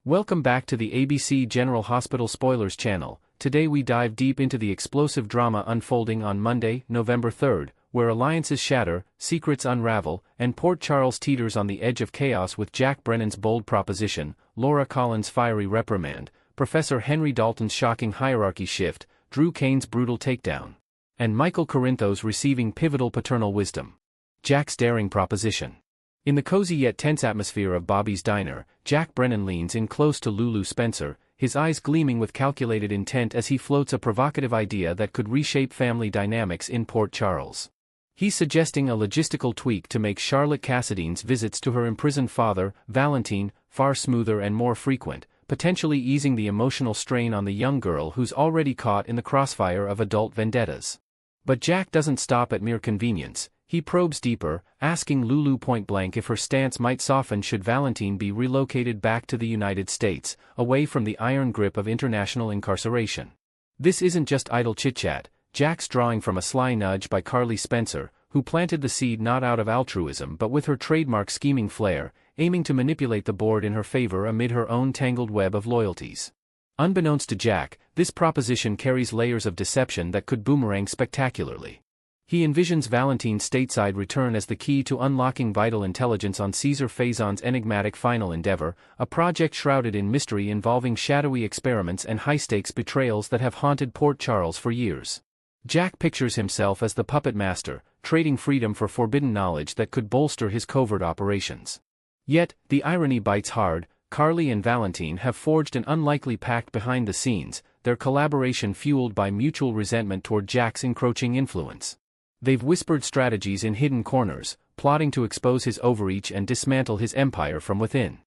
Welcome back to the ABC General Hospital Spoilers channel. Today we dive deep into the explosive drama unfolding on Monday, November 3rd, where alliances shatter, secrets unravel, and Port Charles teeters on the edge of chaos with Jack Brennan's bold proposition, Laura Collins' fiery reprimand, Professor Henry Dalton's shocking hierarchy shift, Drew Kane's brutal takedown, and Michael Corinthos receiving pivotal paternal wisdom. Jack's daring proposition. In the cozy yet tense atmosphere of Bobby's diner, Jack Brennan leans in close to Lulu Spencer, his eyes gleaming with calculated intent as he floats a provocative idea that could reshape family dynamics in Port Charles. He's suggesting a logistical tweak to make Charlotte Cassadine's visits to her imprisoned father, Valentine, far smoother and more frequent, potentially easing the emotional strain on the young girl who's already caught in the crossfire of adult vendettas. But Jack doesn't stop at mere convenience. He probes deeper, asking Lulu point-blank if her stance might soften should Valentine be relocated back to the United States, away from the iron grip of international incarceration. This isn't just idle chit-chat. Jack's drawing from a sly nudge by Carly Spencer, who planted the seed not out of altruism but with her trademark scheming flair, aiming to manipulate the board in her favor amid her own tangled web of loyalties. Unbeknownst to Jack, this proposition carries layers of deception that could boomerang spectacularly. He envisions Valentine's stateside return as the key to unlocking vital intelligence on Caesar Faison's enigmatic final endeavor, a project shrouded in mystery involving shadowy experiments and high-stakes betrayals that have haunted Port Charles for years. Jack pictures himself as the puppet master, trading freedom for forbidden knowledge that could bolster his covert operations. Yet, the irony bites hard. Carly and Valentine have forged an unlikely pact behind the scenes, their collaboration fueled by mutual resentment toward Jack's encroaching influence. They've whispered strategies in hidden corners, plotting to expose his overreach and dismantle his empire from within.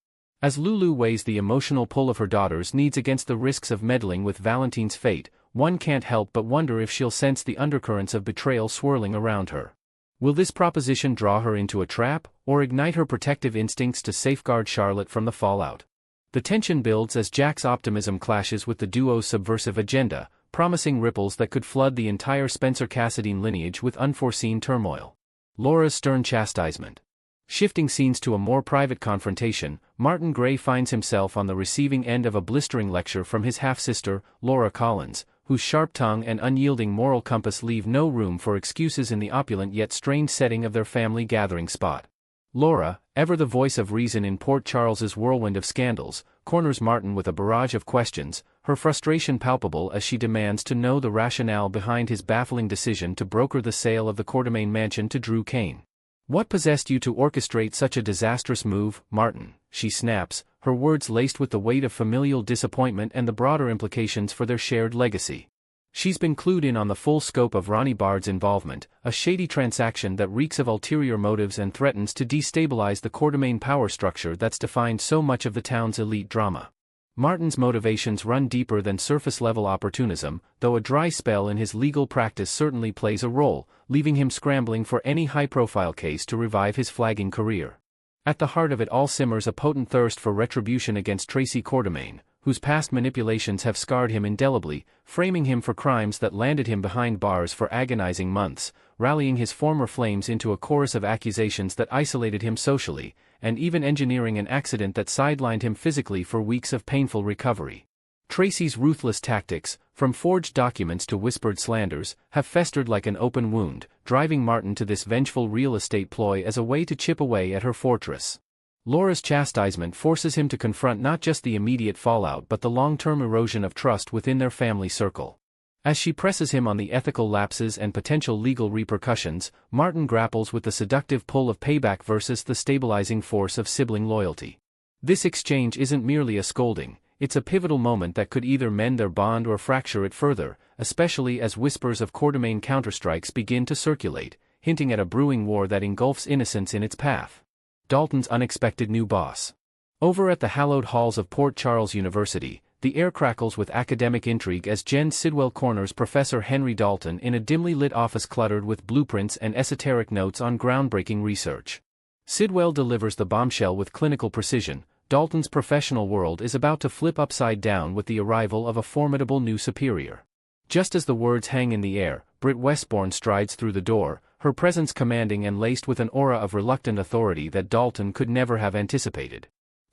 As Lulu weighs the emotional pull of her daughter's needs against the risks of meddling with Valentine's fate, one can't help but wonder if she'll sense the undercurrents of betrayal swirling around her. Will this proposition draw her into a trap, or ignite her protective instincts to safeguard Charlotte from the fallout? The tension builds as Jack's optimism clashes with the duo's subversive agenda, promising ripples that could flood the entire Spencer Cassadine lineage with unforeseen turmoil. Laura's stern chastisement. Shifting scenes to a more private confrontation, Martin Gray finds himself on the receiving end of a blistering lecture from his half-sister, Laura Collins, whose sharp tongue and unyielding moral compass leave no room for excuses in the opulent yet strained setting of their family gathering spot. Laura, ever the voice of reason in Port Charles's whirlwind of scandals, corners Martin with a barrage of questions, her frustration palpable as she demands to know the rationale behind his baffling decision to broker the sale of the Quartermaine mansion to Drew Kane. "What possessed you to orchestrate such a disastrous move, Martin?" she snaps, her words laced with the weight of familial disappointment and the broader implications for their shared legacy. She's been clued in on the full scope of Ronnie Bard's involvement, a shady transaction that reeks of ulterior motives and threatens to destabilize the Quartermaine power structure that's defined so much of the town's elite drama. Martin's motivations run deeper than surface-level opportunism, though a dry spell in his legal practice certainly plays a role, leaving him scrambling for any high-profile case to revive his flagging career. At the heart of it all simmers a potent thirst for retribution against Tracy Quartermaine, whose past manipulations have scarred him indelibly, framing him for crimes that landed him behind bars for agonizing months, rallying his former flames into a chorus of accusations that isolated him socially, and even engineering an accident that sidelined him physically for weeks of painful recovery. Tracy's ruthless tactics, from forged documents to whispered slanders, have festered like an open wound, driving Martin to this vengeful real estate ploy as a way to chip away at her fortress. Laura's chastisement forces him to confront not just the immediate fallout but the long-term erosion of trust within their family circle. As she presses him on the ethical lapses and potential legal repercussions, Martin grapples with the seductive pull of payback versus the stabilizing force of sibling loyalty. This exchange isn't merely a scolding, it's a pivotal moment that could either mend their bond or fracture it further, especially as whispers of Quartermaine counterstrikes begin to circulate, hinting at a brewing war that engulfs innocence in its path. Dalton's unexpected new boss. Over at the hallowed halls of Port Charles University, the air crackles with academic intrigue as Jen Sidwell corners Professor Henry Dalton in a dimly lit office cluttered with blueprints and esoteric notes on groundbreaking research. Sidwell delivers the bombshell with clinical precision. Dalton's professional world is about to flip upside down with the arrival of a formidable new superior. Just as the words hang in the air, Britt Westbourne strides through the door, her presence commanding and laced with an aura of reluctant authority that Dalton could never have anticipated.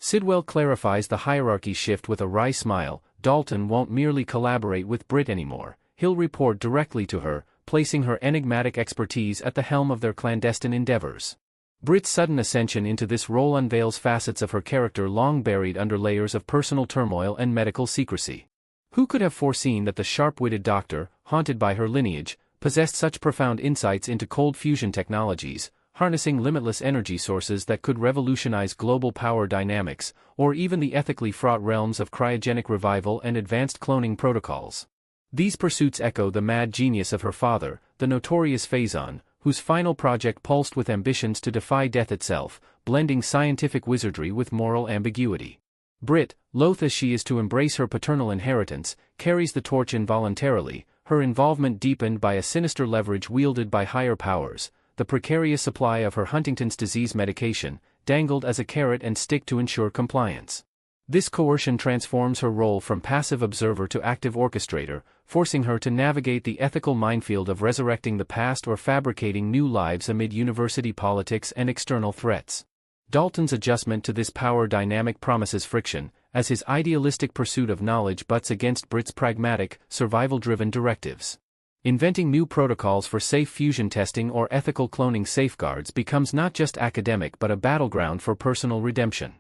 Sidwell clarifies the hierarchy shift with a wry smile. Dalton won't merely collaborate with Britt anymore, he'll report directly to her, placing her enigmatic expertise at the helm of their clandestine endeavors. Britt's sudden ascension into this role unveils facets of her character long buried under layers of personal turmoil and medical secrecy. Who could have foreseen that the sharp-witted doctor, haunted by her lineage, possessed such profound insights into cold fusion technologies, harnessing limitless energy sources that could revolutionize global power dynamics, or even the ethically fraught realms of cryogenic revival and advanced cloning protocols. These pursuits echo the mad genius of her father, the notorious Phazon, whose final project pulsed with ambitions to defy death itself, blending scientific wizardry with moral ambiguity. Britt, loath as she is to embrace her paternal inheritance, carries the torch involuntarily, her involvement deepened by a sinister leverage wielded by higher powers. The precarious supply of her Huntington's disease medication, dangled as a carrot and stick to ensure compliance. This coercion transforms her role from passive observer to active orchestrator, forcing her to navigate the ethical minefield of resurrecting the past or fabricating new lives amid university politics and external threats. Dalton's adjustment to this power dynamic promises friction, as his idealistic pursuit of knowledge butts against Britt's pragmatic, survival-driven directives. Inventing new protocols for safe fusion testing or ethical cloning safeguards becomes not just academic but a battleground for personal redemption.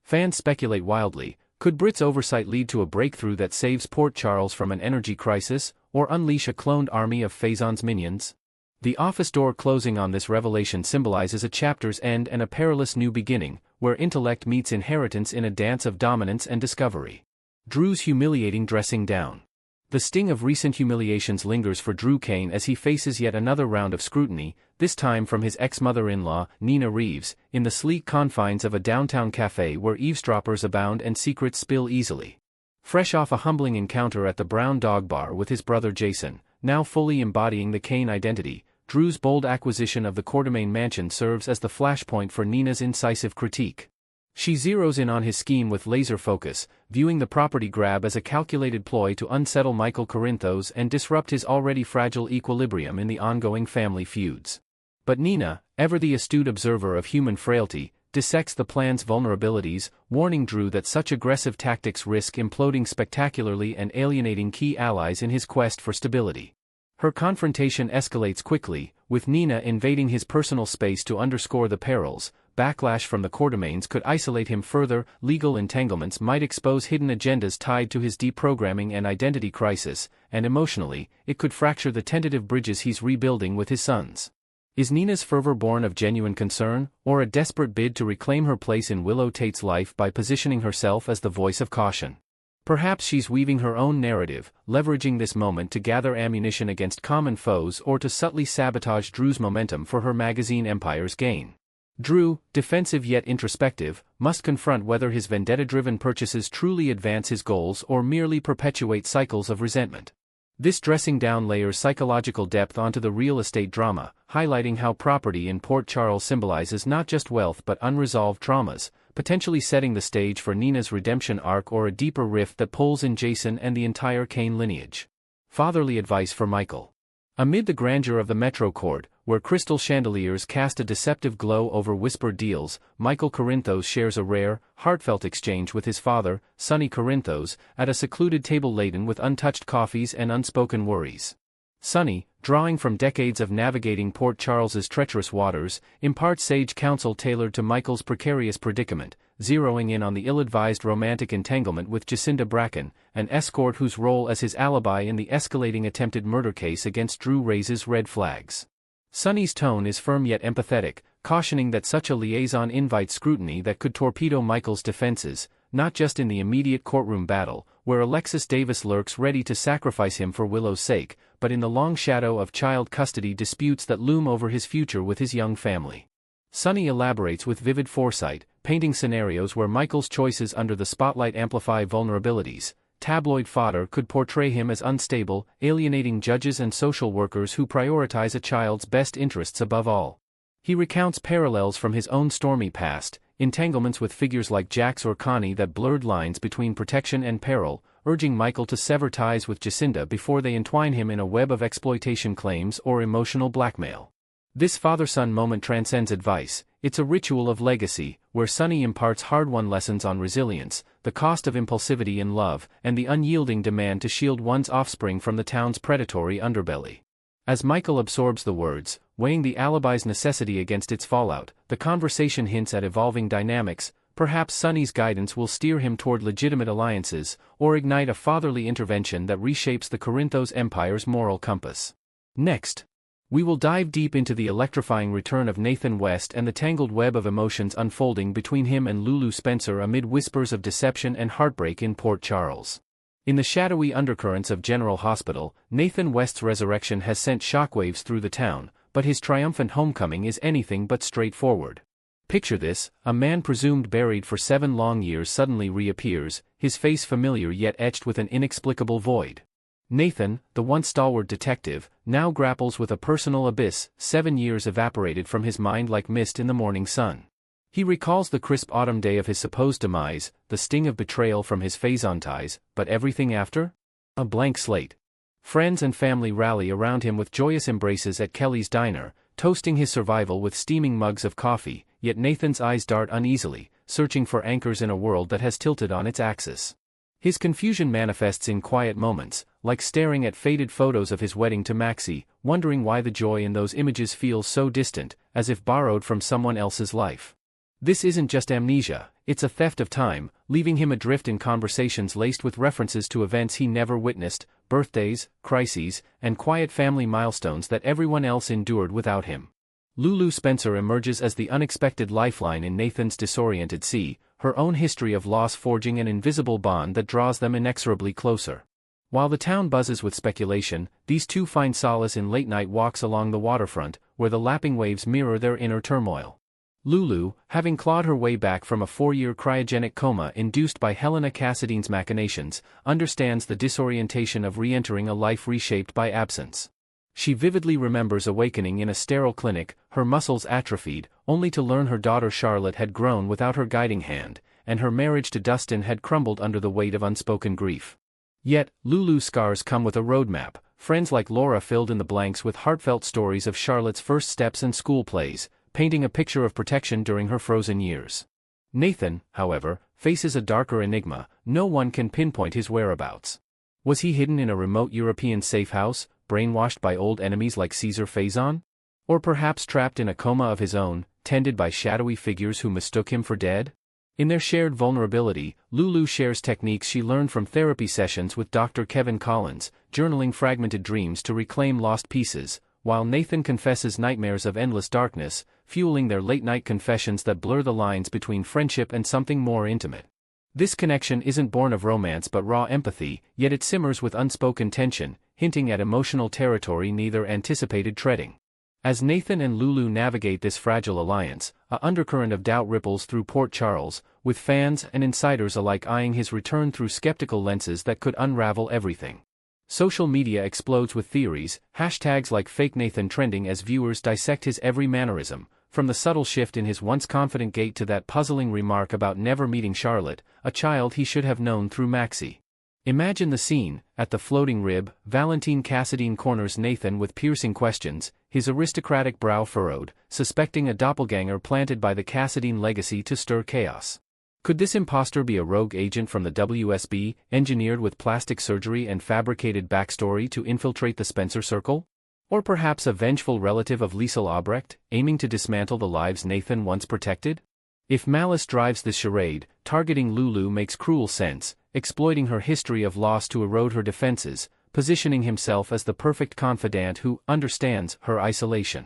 Fans speculate wildly, could Britt's oversight lead to a breakthrough that saves Port Charles from an energy crisis, or unleash a cloned army of Phazon's minions? The office door closing on this revelation symbolizes a chapter's end and a perilous new beginning, where intellect meets inheritance in a dance of dominance and discovery. Drew's humiliating dressing down. The sting of recent humiliations lingers for Drew Kane as he faces yet another round of scrutiny, this time from his ex-mother-in-law, Nina Reeves, in the sleek confines of a downtown cafe where eavesdroppers abound and secrets spill easily. Fresh off a humbling encounter at the Brown Dog Bar with his brother Jason, now fully embodying the Kane identity, Drew's bold acquisition of the Quartermaine mansion serves as the flashpoint for Nina's incisive critique. She zeroes in on his scheme with laser focus, viewing the property grab as a calculated ploy to unsettle Michael Corinthos and disrupt his already fragile equilibrium in the ongoing family feuds. But Nina, ever the astute observer of human frailty, dissects the plan's vulnerabilities, warning Drew that such aggressive tactics risk imploding spectacularly and alienating key allies in his quest for stability. Her confrontation escalates quickly, with Nina invading his personal space to underscore the perils. Backlash from the Quartermaines could isolate him further, legal entanglements might expose hidden agendas tied to his deprogramming and identity crisis, and emotionally, it could fracture the tentative bridges he's rebuilding with his sons. Is Nina's fervor born of genuine concern, or a desperate bid to reclaim her place in Willow Tate's life by positioning herself as the voice of caution? Perhaps she's weaving her own narrative, leveraging this moment to gather ammunition against common foes or to subtly sabotage Drew's momentum for her magazine empire's gain. Drew, defensive yet introspective, must confront whether his vendetta-driven purchases truly advance his goals or merely perpetuate cycles of resentment. This dressing down layers psychological depth onto the real estate drama, highlighting how property in Port Charles symbolizes not just wealth but unresolved traumas, potentially setting the stage for Nina's redemption arc or a deeper rift that pulls in Jason and the entire Kane lineage. Fatherly advice for Michael. Amid the grandeur of the Metro Court, where crystal chandeliers cast a deceptive glow over whispered deals, Michael Corinthos shares a rare, heartfelt exchange with his father, Sonny Corinthos, at a secluded table laden with untouched coffees and unspoken worries. Sonny, drawing from decades of navigating Port Charles's treacherous waters, imparts sage counsel tailored to Michael's precarious predicament, zeroing in on the ill-advised romantic entanglement with Jacinda Bracken, an escort whose role as his alibi in the escalating attempted murder case against Drew raises red flags. Sonny's tone is firm yet empathetic, cautioning that such a liaison invites scrutiny that could torpedo Michael's defenses, not just in the immediate courtroom battle, where Alexis Davis lurks ready to sacrifice him for Willow's sake, but in the long shadow of child custody disputes that loom over his future with his young family. Sonny elaborates with vivid foresight, painting scenarios where Michael's choices under the spotlight amplify vulnerabilities. Tabloid fodder could portray him as unstable, alienating judges and social workers who prioritize a child's best interests above all. He recounts parallels from his own stormy past, entanglements with figures like Jax or Connie that blurred lines between protection and peril, urging Michael to sever ties with Jacinda before they entwine him in a web of exploitation claims or emotional blackmail. This father-son moment transcends advice, It's a ritual of legacy, where Sonny imparts hard-won lessons on resilience, the cost of impulsivity in love, and the unyielding demand to shield one's offspring from the town's predatory underbelly. As Michael absorbs the words, weighing the alibi's necessity against its fallout, the conversation hints at evolving dynamics. Perhaps Sonny's guidance will steer him toward legitimate alliances, or ignite a fatherly intervention that reshapes the Corinthos Empire's moral compass. Next, we will dive deep into the electrifying return of Nathan West and the tangled web of emotions unfolding between him and Lulu Spencer amid whispers of deception and heartbreak in Port Charles. In the shadowy undercurrents of General Hospital, Nathan West's resurrection has sent shockwaves through the town, but his triumphant homecoming is anything but straightforward. Picture this: a man presumed buried for 7 long years suddenly reappears, his face familiar yet etched with an inexplicable void. Nathan, the once stalwart detective, now grapples with a personal abyss, 7 years evaporated from his mind like mist in the morning sun. He recalls the crisp autumn day of his supposed demise, the sting of betrayal from his Faison ties, but everything after? A blank slate. Friends and family rally around him with joyous embraces at Kelly's diner, toasting his survival with steaming mugs of coffee, yet Nathan's eyes dart uneasily, searching for anchors in a world that has tilted on its axis. His confusion manifests in quiet moments, like staring at faded photos of his wedding to Maxie, wondering why the joy in those images feels so distant, as if borrowed from someone else's life. This isn't just amnesia, it's a theft of time, leaving him adrift in conversations laced with references to events he never witnessed, birthdays, crises, and quiet family milestones that everyone else endured without him. Lulu Spencer emerges as the unexpected lifeline in Nathan's disoriented sea, her own history of loss forging an invisible bond that draws them inexorably closer. While the town buzzes with speculation, these two find solace in late-night walks along the waterfront, where the lapping waves mirror their inner turmoil. Lulu, having clawed her way back from a 4-year cryogenic coma induced by Helena Cassadine's machinations, understands the disorientation of re-entering a life reshaped by absence. She vividly remembers awakening in a sterile clinic, her muscles atrophied, only to learn her daughter Charlotte had grown without her guiding hand, and her marriage to Dustin had crumbled under the weight of unspoken grief. Yet, Lulu's scars come with a roadmap. Friends like Laura filled in the blanks with heartfelt stories of Charlotte's first steps and school plays, painting a picture of protection during her frozen years. Nathan, however, faces a darker enigma. No one can pinpoint his whereabouts. Was he hidden in a remote European safe house, brainwashed by old enemies like Caesar Faison? Or perhaps trapped in a coma of his own, tended by shadowy figures who mistook him for dead? In their shared vulnerability, Lulu shares techniques she learned from therapy sessions with Dr. Kevin Collins, journaling fragmented dreams to reclaim lost pieces, while Nathan confesses nightmares of endless darkness, fueling their late-night confessions that blur the lines between friendship and something more intimate. This connection isn't born of romance but raw empathy, yet it simmers with unspoken tension, hinting at emotional territory neither anticipated treading. As Nathan and Lulu navigate this fragile alliance, an undercurrent of doubt ripples through Port Charles, with fans and insiders alike eyeing his return through skeptical lenses that could unravel everything. Social media explodes with theories, hashtags like Fake Nathan trending as viewers dissect his every mannerism, from the subtle shift in his once confident gait to that puzzling remark about never meeting Charlotte, a child he should have known through Maxie. Imagine the scene: at the floating rib, Valentine Cassadine corners Nathan with piercing questions, his aristocratic brow furrowed, suspecting a doppelganger planted by the Cassadine legacy to stir chaos. Could this imposter be a rogue agent from the WSB, engineered with plastic surgery and fabricated backstory to infiltrate the Spencer Circle? Or perhaps a vengeful relative of Liesel Albrecht, aiming to dismantle the lives Nathan once protected? If malice drives this charade, targeting Lulu makes cruel sense, exploiting her history of loss to erode her defenses, positioning himself as the perfect confidant who understands her isolation.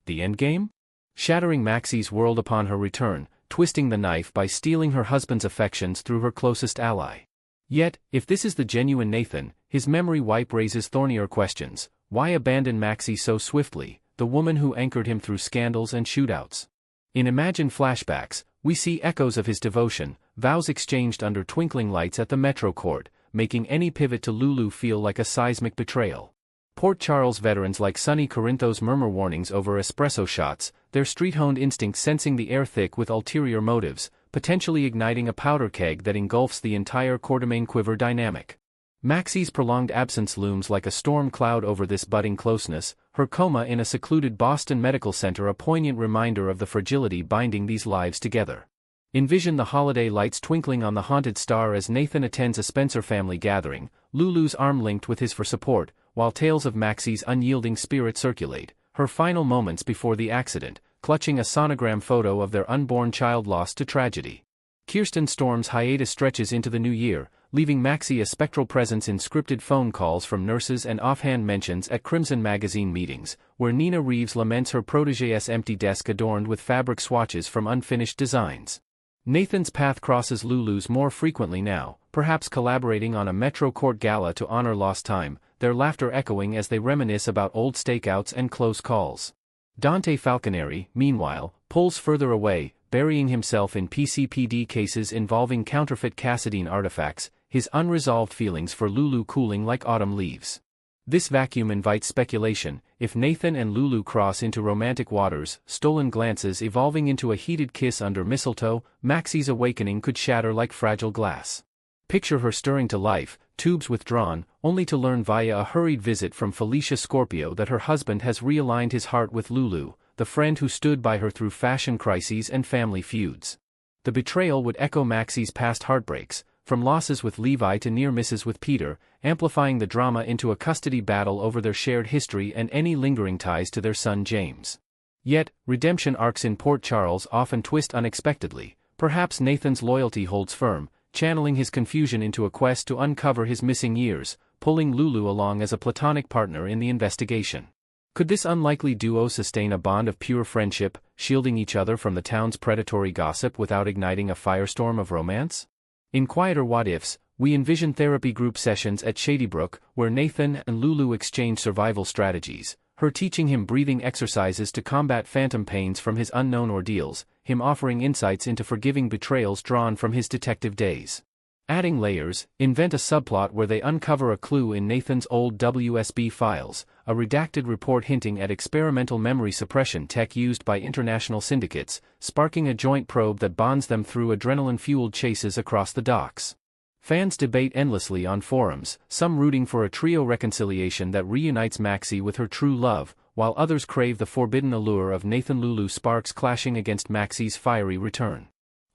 The endgame? Shattering Maxie's world upon her return, twisting the knife by stealing her husband's affections through her closest ally. Yet, if this is the genuine Nathan, his memory wipe raises thornier questions. Why abandon Maxie so swiftly, the woman who anchored him through scandals and shootouts? In imagined flashbacks, we see echoes of his devotion, vows exchanged under twinkling lights at the Metro Court, making any pivot to Lulu feel like a seismic betrayal. Port Charles veterans like Sonny Corinthos murmur warnings over espresso shots, their street-honed instincts sensing the air thick with ulterior motives, potentially igniting a powder keg that engulfs the entire Quartermain quiver dynamic. Maxie's prolonged absence looms like a storm cloud over this budding closeness, her coma in a secluded Boston medical center a poignant reminder of the fragility binding these lives together. Envision the holiday lights twinkling on the haunted star as Nathan attends a Spencer family gathering, Lulu's arm linked with his for support, while tales of Maxie's unyielding spirit circulate, her final moments before the accident, clutching a sonogram photo of their unborn child lost to tragedy. Kirsten Storm's hiatus stretches into the new year, leaving Maxie a spectral presence in scripted phone calls from nurses and offhand mentions at Crimson magazine meetings, where Nina Reeves laments her protégé's empty desk adorned with fabric swatches from unfinished designs. Nathan's path crosses Lulu's more frequently now, perhaps collaborating on a Metro Court gala to honor lost time, their laughter echoing as they reminisce about old stakeouts and close calls. Dante Falconeri, meanwhile, pulls further away, burying himself in PCPD cases involving counterfeit Cassadine artifacts, his unresolved feelings for Lulu cooling like autumn leaves. This vacuum invites speculation. If Nathan and Lulu cross into romantic waters, stolen glances evolving into a heated kiss under mistletoe, Maxie's awakening could shatter like fragile glass. Picture her stirring to life, tubes withdrawn, only to learn via a hurried visit from Felicia Scorpio that her husband has realigned his heart with Lulu, the friend who stood by her through fashion crises and family feuds. The betrayal would echo Maxie's past heartbreaks, from losses with Levi to near misses with Peter, amplifying the drama into a custody battle over their shared history and any lingering ties to their son James. Yet, redemption arcs in Port Charles often twist unexpectedly. Perhaps Nathan's loyalty holds firm, channeling his confusion into a quest to uncover his missing years, pulling Lulu along as a platonic partner in the investigation. Could this unlikely duo sustain a bond of pure friendship, shielding each other from the town's predatory gossip without igniting a firestorm of romance? In quieter what-ifs, we envision therapy group sessions at Shadybrook, where Nathan and Lulu exchange survival strategies, her teaching him breathing exercises to combat phantom pains from his unknown ordeals, him offering insights into forgiving betrayals drawn from his detective days. Adding layers, invent a subplot where they uncover a clue in Nathan's old WSB files, a redacted report hinting at experimental memory suppression tech used by international syndicates, sparking a joint probe that bonds them through adrenaline-fueled chases across the docks. Fans debate endlessly on forums, some rooting for a trio reconciliation that reunites Maxie with her true love, while others crave the forbidden allure of Nathan-Lulu sparks clashing against Maxie's fiery return.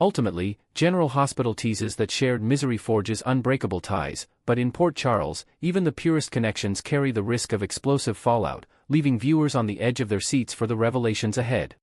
Ultimately, General Hospital teases that shared misery forges unbreakable ties, but in Port Charles, even the purest connections carry the risk of explosive fallout, leaving viewers on the edge of their seats for the revelations ahead.